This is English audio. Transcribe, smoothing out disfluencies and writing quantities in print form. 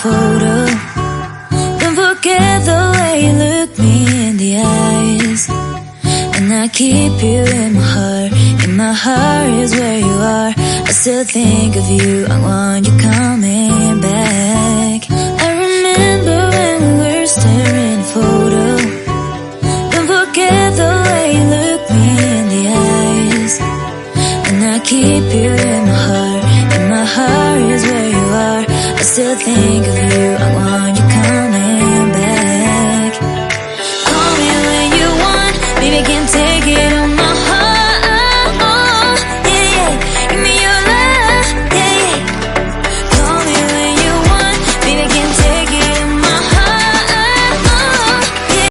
photo. Don't forget the way you look me in the eyes. And I keep you in my heart. In my heart is where you are. I still think of you, I want you coming back. I remember when we were staring a photo. Don't forget the way you look me in the eyes. And I keep you in my heart. In my heart is where you are. I still think